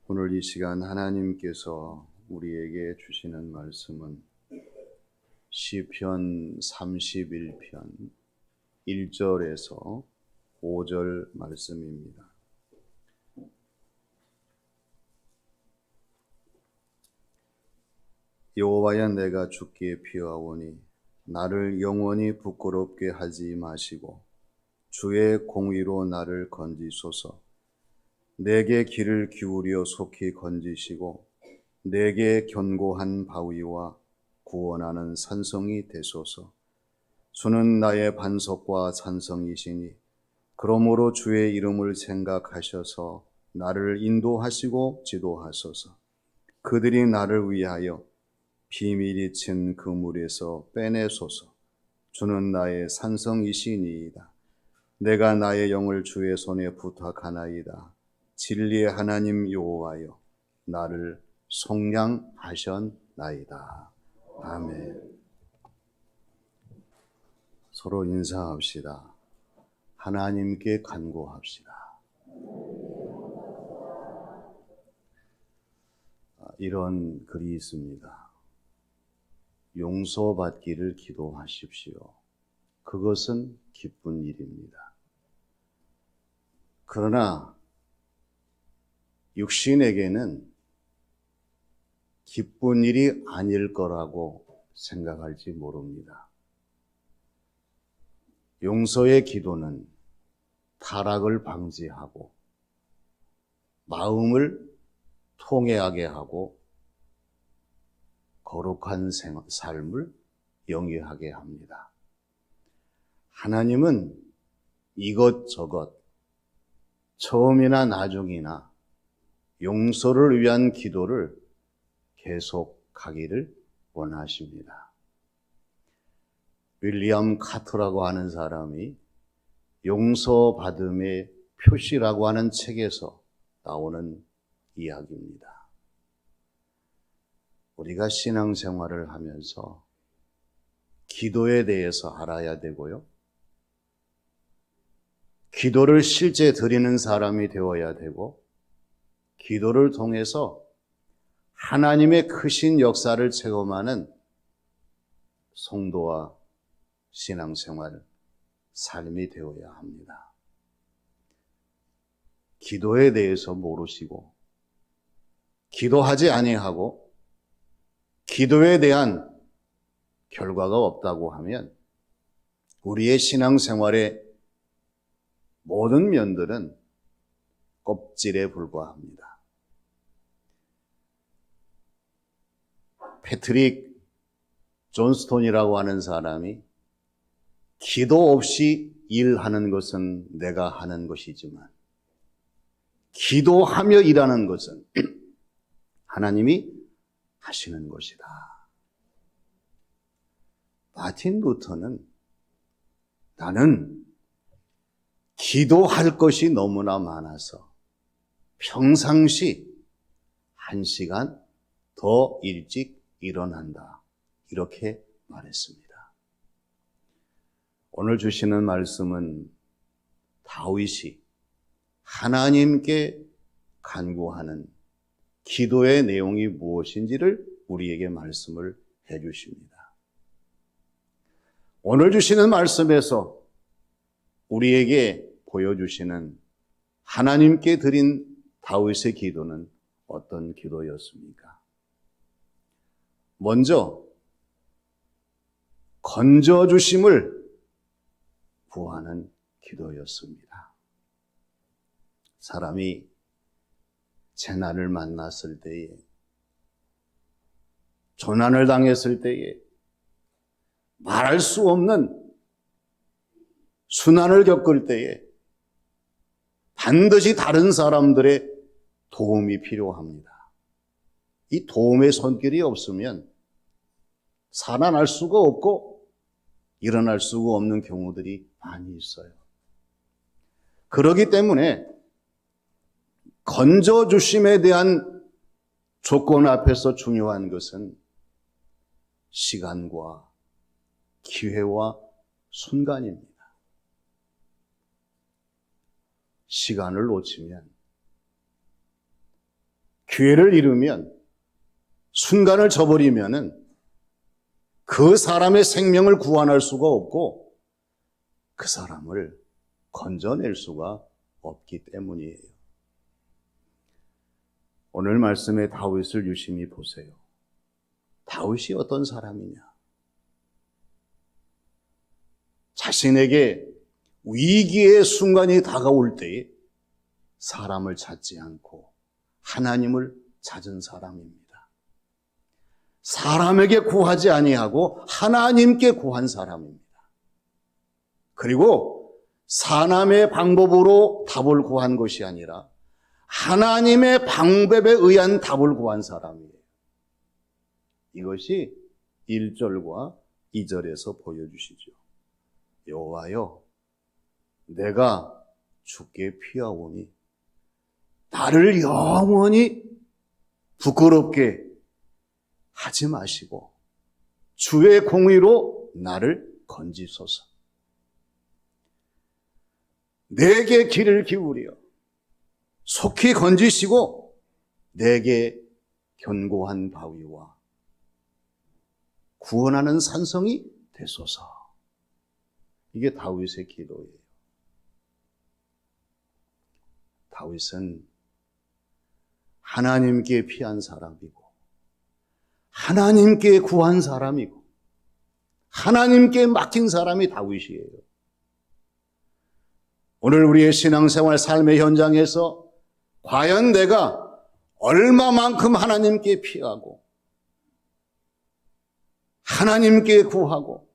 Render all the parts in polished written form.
오늘 이 시간 하나님께서 우리에게 주시는 말씀은 시편 31편 1절에서 5절 말씀입니다. 여호와여, 내가 주께 피하오니 나를 영원히 부끄럽게 하지 마시고 주의 공의로 나를 건지소서. 내게 귀를 기울여 속히 건지시고 내게 견고한 바위와 구원하는 산성이 되소서. 주는 나의 반석과 산성이시니 그러므로 주의 이름을 생각하셔서 나를 인도하시고 지도하소서. 그들이 나를 위하여 비밀이 친 그물에서 빼내소서. 주는 나의 산성이시니이다. 내가 나의 영을 주의 손에 부탁하나이다. 진리의 하나님 여호와여, 나를 속량하셨나이다. 아멘. 서로 인사합시다. 하나님께 간구합시다. 이런 글이 있습니다. 용서받기를 기도하십시오. 그것은 기쁜 일입니다. 그러나 육신에게는 기쁜 일이 아닐 거라고 생각할지 모릅니다. 용서의 기도는 타락을 방지하고 마음을 통회하게 하고 거룩한 삶을 영위하게 합니다. 하나님은 이것저것 처음이나 나중이나 용서를 위한 기도를 계속하기를 원하십니다. 윌리엄 카터라고 하는 사람이 용서받음의 표시라고 하는 책에서 나오는 이야기입니다. 우리가 신앙생활을 하면서 기도에 대해서 알아야 되고요. 기도를 실제 드리는 사람이 되어야 되고, 기도를 통해서 하나님의 크신 역사를 체험하는 성도와 신앙생활, 삶이 되어야 합니다. 기도에 대해서 모르시고 기도하지 아니하고 기도에 대한 결과가 없다고 하면 우리의 신앙생활의 모든 면들은 껍질에 불과합니다. 패트릭 존스톤이라고 하는 사람이 기도 없이 일하는 것은 내가 하는 것이지만 기도하며 일하는 것은 하나님이 하시는 것이다. 마틴 루터는 나는 기도할 것이 너무나 많아서 평상시 1시간 더 일찍 일어난다. 이렇게 말했습니다. 오늘 주시는 말씀은 다윗이 하나님께 간구하는 기도의 내용이 무엇인지를 우리에게 말씀을 해 주십니다. 오늘 주시는 말씀에서 우리에게 보여주시는 하나님께 드린 다윗의 기도는 어떤 기도였습니까? 먼저 건져주심을 구하는 기도였습니다. 사람이 재난을 만났을 때에, 조난을 당했을 때에, 말할 수 없는 순환을 겪을 때에 반드시 다른 사람들의 도움이 필요합니다. 이 도움의 손길이 없으면 살아날 수가 없고 일어날 수가 없는 경우들이 많이 있어요. 그렇기 때문에 건져주심에 대한 조건 앞에서 중요한 것은 시간과 기회와 순간입니다. 시간을 놓치면 기회를 잃으면, 순간을 저버리면은 그 사람의 생명을 구원할 수가 없고 그 사람을 건져낼 수가 없기 때문이에요. 오늘 말씀의 다윗을 유심히 보세요. 다윗이 어떤 사람이냐? 자신에게 위기의 순간이 다가올 때에 사람을 찾지 않고 하나님을 찾은 사람입니다. 사람에게 구하지 아니하고 하나님께 구한 사람입니다. 그리고 사람의 방법으로 답을 구한 것이 아니라 하나님의 방법에 의한 답을 구한 사람이에요. 이것이 1절과 2절에서 보여주시죠. 여호와여, 내가 주께 피하오니 나를 영원히 부끄럽게 하지 마시고 주의 공의로 나를 건지소서. 내게 귀를 기울여 속히 건지시고 내게 견고한 바위와 구원하는 산성이 되소서. 이게 다윗의 기도예요. 다윗은 하나님께 피한 사람이고 하나님께 구한 사람이고 하나님께 맡긴 사람이 다윗이에요. 오늘 우리의 신앙생활 삶의 현장에서 과연 내가 얼마만큼 하나님께 피하고 하나님께 구하고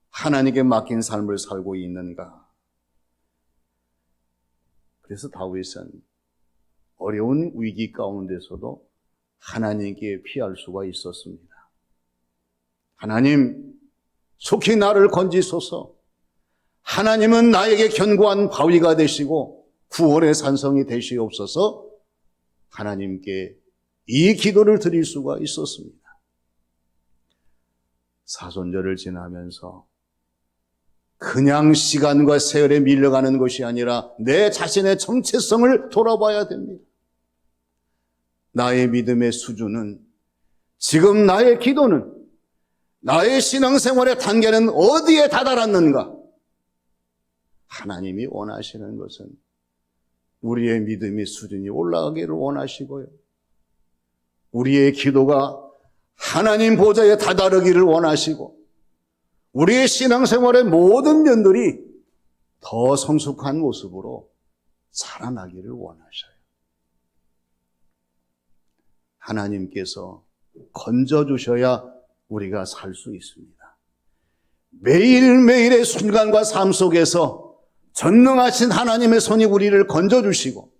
하나님께 맡긴 삶을 살고 있는가? 그래서 다윗은 어려운 위기 가운데서도 하나님께 피할 수가 있었습니다. 하나님, 속히 나를 건지소서. 하나님은 나에게 견고한 바위가 되시고 구원의 산성이 되시옵소서. 하나님께 이 기도를 드릴 수가 있었습니다. 사순절을 지나면서 그냥 시간과 세월에 밀려가는 것이 아니라 내 자신의 정체성을 돌아봐야 됩니다. 나의 믿음의 수준은, 지금 나의 기도는, 나의 신앙생활의 단계는 어디에 다다랐는가? 하나님이 원하시는 것은 우리의 믿음의 수준이 올라가기를 원하시고요. 우리의 기도가 하나님 보좌에 다다르기를 원하시고 우리의 신앙생활의 모든 면들이 더 성숙한 모습으로 자라나기를 원하셔요. 하나님께서 건져주셔야 우리가 살 수 있습니다. 매일매일의 순간과 삶 속에서 전능하신 하나님의 손이 우리를 건져주시고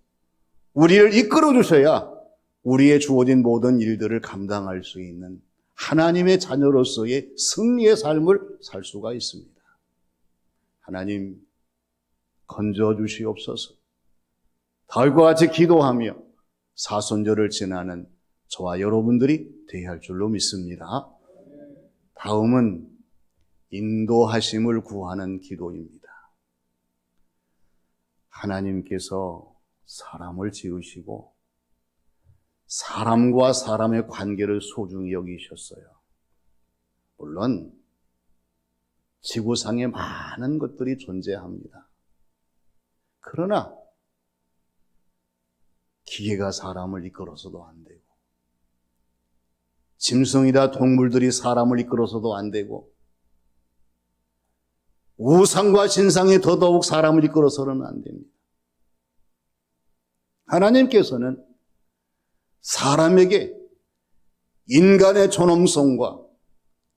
우리를 이끌어주셔야 우리의 주어진 모든 일들을 감당할 수 있는 하나님의 자녀로서의 승리의 삶을 살 수가 있습니다. 하나님, 건져주시옵소서. 다윗과 같이 기도하며 사순절을 지나는 저와 여러분들이 되어야 할 줄로 믿습니다. 다음은 인도하심을 구하는 기도입니다. 하나님께서 사람을 지으시고 사람과 사람의 관계를 소중히 여기셨어요. 물론 지구상에 많은 것들이 존재합니다. 그러나 기계가 사람을 이끌어서도 안 되고 짐승이나 동물들이 사람을 이끌어서도 안 되고 우상과 신상이 더더욱 사람을 이끌어서는 안 됩니다. 하나님께서는 사람에게 인간의 존엄성과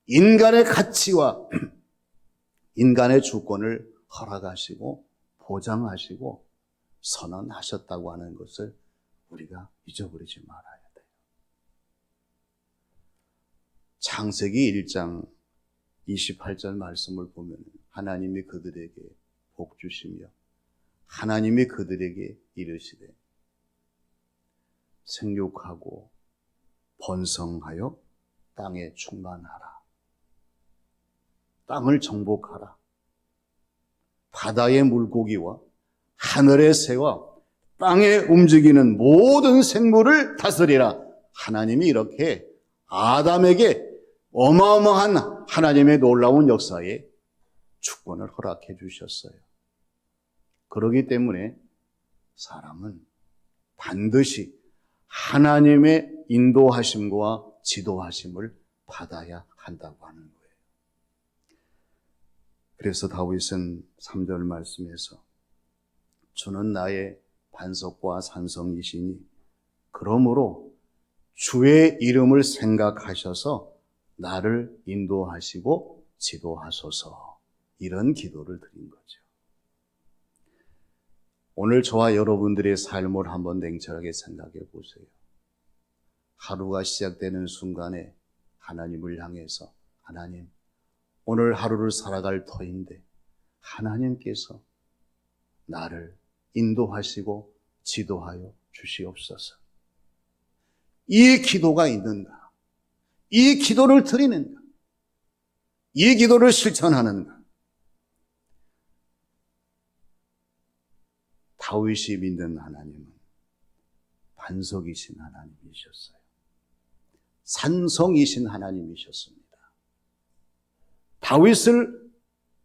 인간의 가치와 인간의 주권을 허락하시고 보장하시고 선언하셨다고 하는 것을 우리가 잊어버리지 말아야 돼요. 창세기 1장 28절 말씀을 보면 하나님이 그들에게 복 주시며 하나님이 그들에게 이르시되 생육하고 번성하여 땅에 충만하라. 땅을 정복하라. 바다의 물고기와 하늘의 새와 땅에 움직이는 모든 생물을 다스리라. 하나님이 이렇게 아담에게 어마어마한 하나님의 놀라운 역사에 주권을 허락해 주셨어요. 그렇기 때문에 사람은 반드시 하나님의 인도하심과 지도하심을 받아야 한다고 하는 거예요. 그래서 다윗은 3절 말씀에서 주는 나의 반석과 산성이시니 그러므로 주의 이름을 생각하셔서 나를 인도하시고 지도하소서, 이런 기도를 드린 거죠. 오늘 저와 여러분들의 삶을 한번 냉철하게 생각해 보세요. 하루가 시작되는 순간에 하나님을 향해서 하나님, 오늘 하루를 살아갈 터인데 하나님께서 나를 인도하시고 지도하여 주시옵소서. 이 기도가 있는가? 이 기도를 드리는가? 이 기도를 실천하는가? 다윗이 믿는 하나님은 반석이신 하나님이셨어요. 산성이신 하나님이셨습니다. 다윗을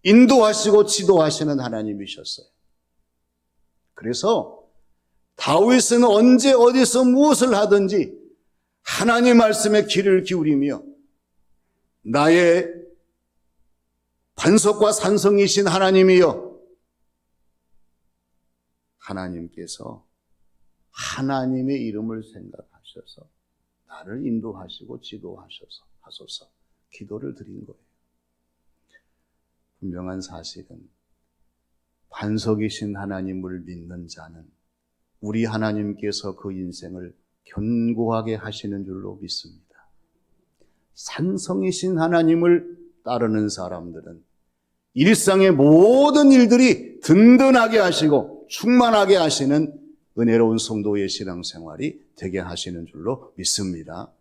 인도하시고 지도하시는 하나님이셨어요. 그래서 다윗은 언제 어디서 무엇을 하든지 하나님 말씀에 귀를 기울이며 나의 반석과 산성이신 하나님이여, 하나님께서 하나님의 이름을 생각하셔서 나를 인도하시고 지도하소서 기도를 드린 거예요. 분명한 사실은 반석이신 하나님을 믿는 자는 우리 하나님께서 그 인생을 견고하게 하시는 줄로 믿습니다. 산성이신 하나님을 따르는 사람들은 일상의 모든 일들이 든든하게 하시고 충만하게 하시는 은혜로운 성도의 신앙생활이 되게 하시는 줄로 믿습니다.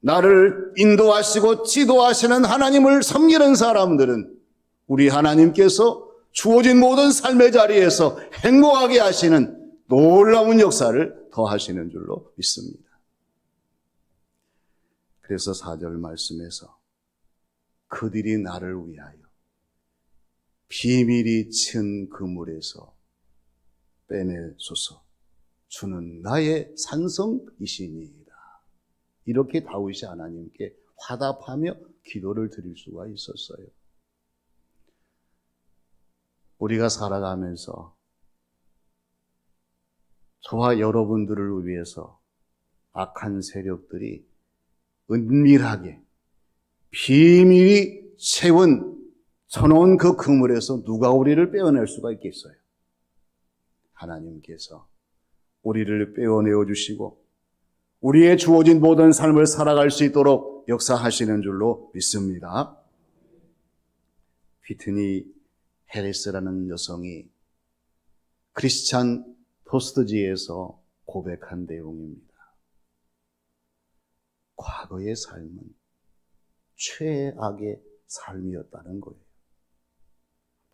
나를 인도하시고 지도하시는 하나님을 섬기는 사람들은 우리 하나님께서 주어진 모든 삶의 자리에서 행복하게 하시는 놀라운 역사를 더하시는 줄로 믿습니다. 그래서 4절 말씀에서 그들이 나를 위하여 비밀이 친 그물에서 빼내소서, 주는 나의 산성이시니이다. 이렇게 다윗이 하나님께 화답하며 기도를 드릴 수가 있었어요. 우리가 살아가면서 저와 여러분들을 위해서 악한 세력들이 은밀하게 비밀이 쳐놓은 그 그물에서 누가 우리를 빼어낼 수가 있겠어요? 하나님께서 우리를 빼어내어 주시고 우리의 주어진 모든 삶을 살아갈 수 있도록 역사하시는 줄로 믿습니다. 휘트니 해리스라는 여성이 크리스찬 포스트지에서 고백한 내용입니다. 과거의 삶은 최악의 삶이었다는 거예요.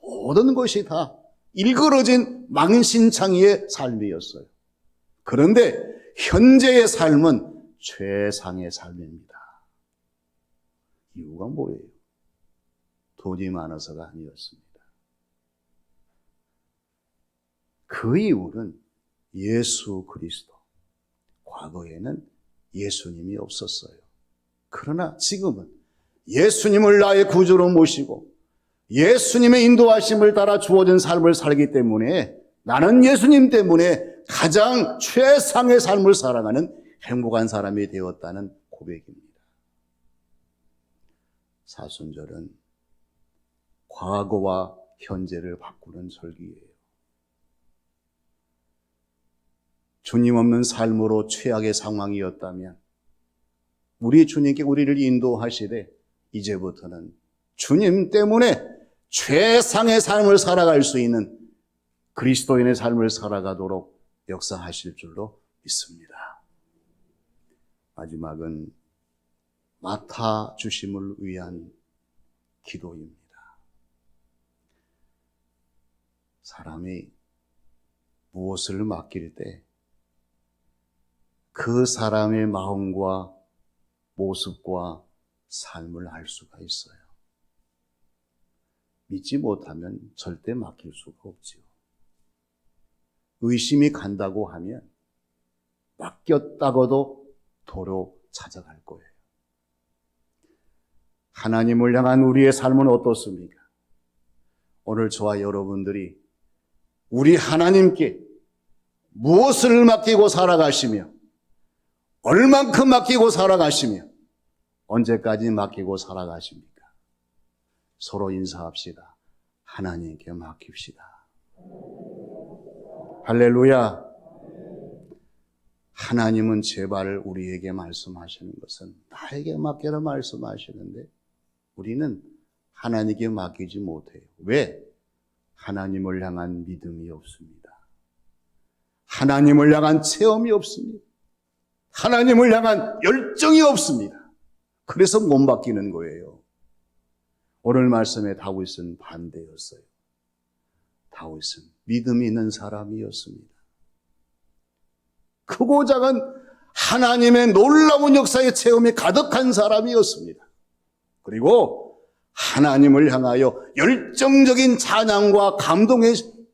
모든 것이 다 일그러진 망신창이의 삶이었어요. 그런데 현재의 삶은 최상의 삶입니다. 이유가 뭐예요? 돈이 많아서가 아니었습니다. 그 이유는 예수 그리스도. 과거에는 예수님이 없었어요. 그러나 지금은 예수님을 나의 구주로 모시고 예수님의 인도하심을 따라 주어진 삶을 살기 때문에 나는 예수님 때문에 가장 최상의 삶을 살아가는 행복한 사람이 되었다는 고백입니다. 사순절은 과거와 현재를 바꾸는 절기예요. 주님 없는 삶으로 최악의 상황이었다면 우리 주님께 우리를 인도하시되 이제부터는 주님 때문에 최상의 삶을 살아갈 수 있는 그리스도인의 삶을 살아가도록 역사하실 줄로 믿습니다. 마지막은 맡아 주심을 위한 기도입니다. 사람이 무엇을 맡길 때 그 사람의 마음과 모습과 삶을 알 수가 있어요. 믿지 못하면 절대 맡길 수가 없지요. 의심이 간다고 하면 맡겼다고도 도로 찾아갈 거예요. 하나님을 향한 우리의 삶은 어떻습니까? 오늘 저와 여러분들이 우리 하나님께 무엇을 맡기고 살아가시며 얼만큼 맡기고 살아가시며 언제까지 맡기고 살아가십니까? 서로 인사합시다. 하나님께 맡깁시다. 할렐루야. 하나님은 제발 우리에게 말씀하시는 것은 나에게 맡겨라 말씀하시는데 우리는 하나님께 맡기지 못해요. 왜? 하나님을 향한 믿음이 없습니다. 하나님을 향한 체험이 없습니다. 하나님을 향한 열정이 없습니다. 그래서 못 맡기는 거예요. 오늘 말씀에 다윗은 반대였어요. 다윗은 믿음이 있는 사람이었습니다. 크고 작은 하나님의 놀라운 역사의 체험이 가득한 사람이었습니다. 그리고 하나님을 향하여 열정적인 찬양과 감동의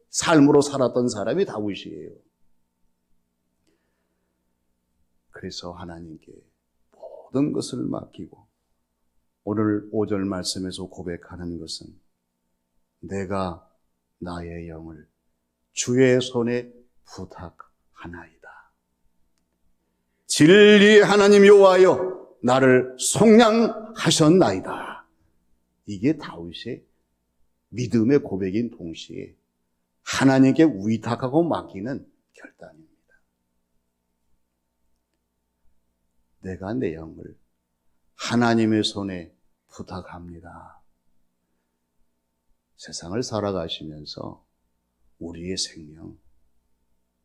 삶으로 살았던 사람이 다윗이에요. 그래서 하나님께 모든 것을 맡기고 오늘 5절 말씀에서 고백하는 것은 내가 나의 영을 주의 손에 부탁하나이다. 진리의 하나님 여호와여 나를 속량하셨나이다. 이게 다윗의 믿음의 고백인 동시에 하나님께 위탁하고 맡기는 결단입니다. 내가 내 영을 하나님의 손에 부탁합니다. 세상을 살아가시면서 우리의 생명,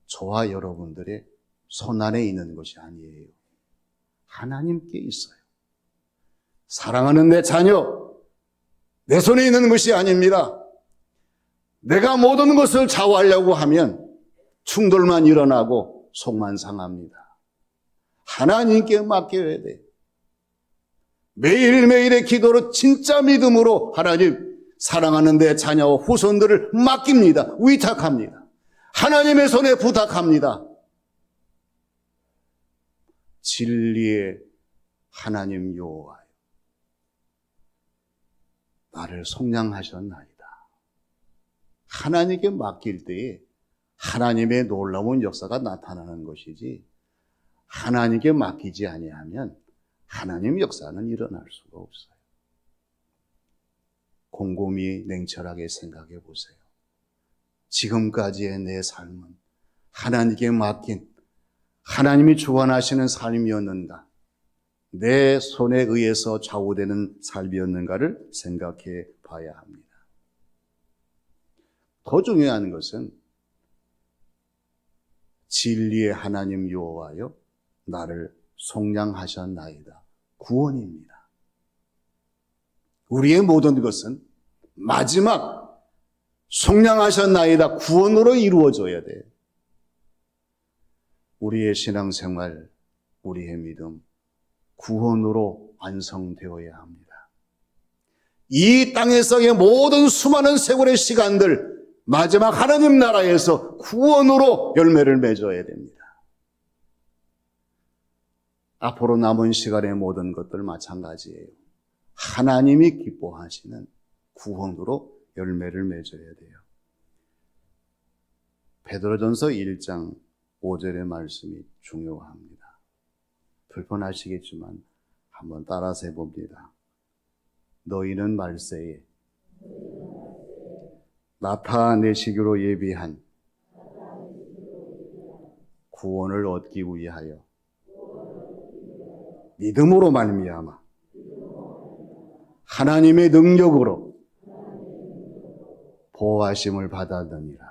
저와 여러분들의 손안에 있는 것이 아니에요. 하나님께 있어요. 사랑하는 내 자녀, 내 손에 있는 것이 아닙니다. 내가 모든 것을 좌우하려고 하면 충돌만 일어나고 속만 상합니다. 하나님께 맡겨야 돼. 매일매일의 기도로 진짜 믿음으로 하나님 사랑하는 내 자녀와 후손들을 맡깁니다. 위탁합니다. 하나님의 손에 부탁합니다. 진리의 하나님 여호와여 나를 속량하셨나이다. 하나님께 맡길 때에 하나님의 놀라운 역사가 나타나는 것이지 하나님께 맡기지 아니하면 하나님 역사는 일어날 수가 없어요. 곰곰이 냉철하게 생각해 보세요. 지금까지의 내 삶은 하나님께 맡긴 하나님이 주관하시는 삶이었는가? 내 손에 의해서 좌우되는 삶이었는가를 생각해 봐야 합니다. 더 중요한 것은 진리의 하나님 여호와여 나를 속량하셨나이다. 구원입니다. 우리의 모든 것은 마지막 속량하셨나이다. 구원으로 이루어져야 돼요. 우리의 신앙생활, 우리의 믿음, 구원으로 완성되어야 합니다. 이 땅에서의 모든 수많은 세월의 시간들, 마지막 하나님 나라에서 구원으로 열매를 맺어야 됩니다. 앞으로 남은 시간의 모든 것들 마찬가지예요. 하나님이 기뻐하시는 구원으로 열매를 맺어야 돼요. 베드로전서 1장 5절의 말씀이 중요합니다. 불편하시겠지만 한번 따라서 해봅니다. 너희는 말세에 나타내시기로 예비한 구원을 얻기 위하여 믿음으로 말미암아 하나님의 능력으로 보호하심을 받았느니라.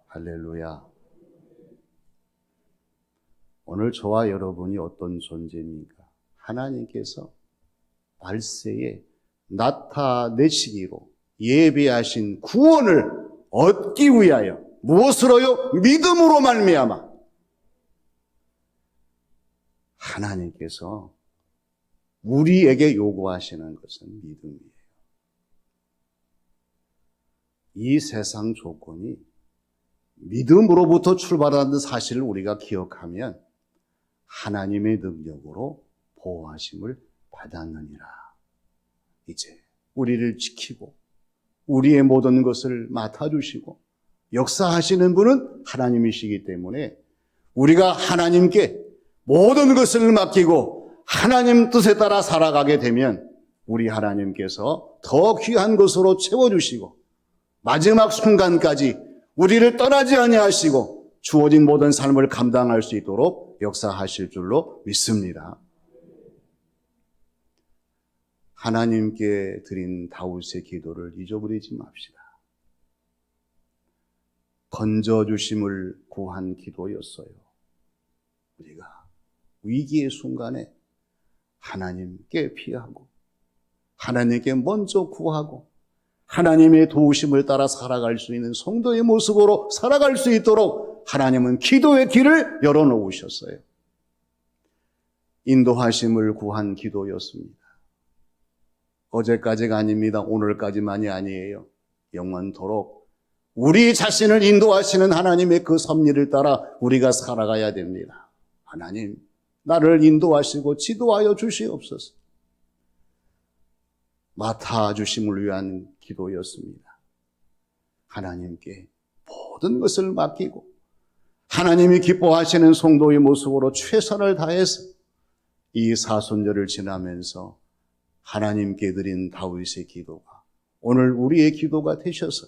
할렐루야. 오늘 저와 여러분이 어떤 존재입니까? 하나님께서 말세에 나타내시기로 예비하신 구원을 얻기 위하여 무엇으로요? 믿음으로 말미암아 하나님께서 우리에게 요구하시는 것은 믿음이에요. 이 세상 조건이 믿음으로부터 출발하는 사실을 우리가 기억하면 하나님의 능력으로 보호하심을 받았느니라. 이제 우리를 지키고 우리의 모든 것을 맡아주시고 역사하시는 분은 하나님이시기 때문에 우리가 하나님께 모든 것을 맡기고 하나님 뜻에 따라 살아가게 되면 우리 하나님께서 더 귀한 것으로 채워주시고 마지막 순간까지 우리를 떠나지 아니하시고 주어진 모든 삶을 감당할 수 있도록 역사하실 줄로 믿습니다. 하나님께 드린 다윗의 기도를 잊어버리지 맙시다. 건져주심을 구한 기도였어요. 우리가 위기의 순간에 하나님께 피하고 하나님께 먼저 구하고 하나님의 도우심을 따라 살아갈 수 있는 성도의 모습으로 살아갈 수 있도록 하나님은 기도의 길을 열어놓으셨어요. 인도하심을 구한 기도였습니다. 어제까지가 아닙니다. 오늘까지만이 아니에요. 영원토록 우리 자신을 인도하시는 하나님의 그 섭리를 따라 우리가 살아가야 됩니다. 하나님, 나를 인도하시고 지도하여 주시옵소서. 맡아주심을 위한 기도였습니다. 하나님께 모든 것을 맡기고 하나님이 기뻐하시는 성도의 모습으로 최선을 다해서 이 사순절을 지나면서 하나님께 드린 다윗의 기도가 오늘 우리의 기도가 되셔서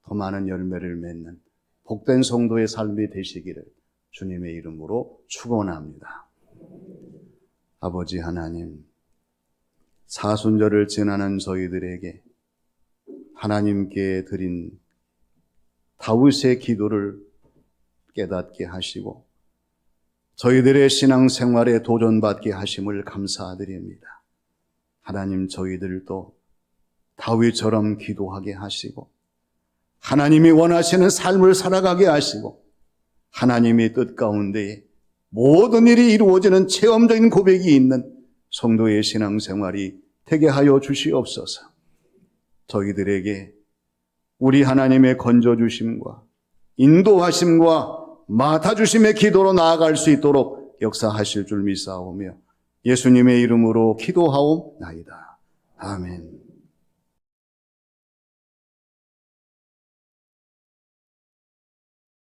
더 많은 열매를 맺는 복된 성도의 삶이 되시기를 주님의 이름으로 축원합니다. 아버지 하나님, 사순절을 지나는 저희들에게 하나님께 드린 다윗의 기도를 깨닫게 하시고 저희들의 신앙생활에 도전받게 하심을 감사드립니다. 하나님, 저희들도 다윗처럼 기도하게 하시고 하나님이 원하시는 삶을 살아가게 하시고 하나님의 뜻 가운데 모든 일이 이루어지는 체험적인 고백이 있는 성도의 신앙생활이 되게 하여 주시옵소서. 저희들에게 우리 하나님의 건져주심과 인도하심과 맡아주심의 기도로 나아갈 수 있도록 역사하실 줄 믿사오며 예수님의 이름으로 기도하옵나이다. 아멘.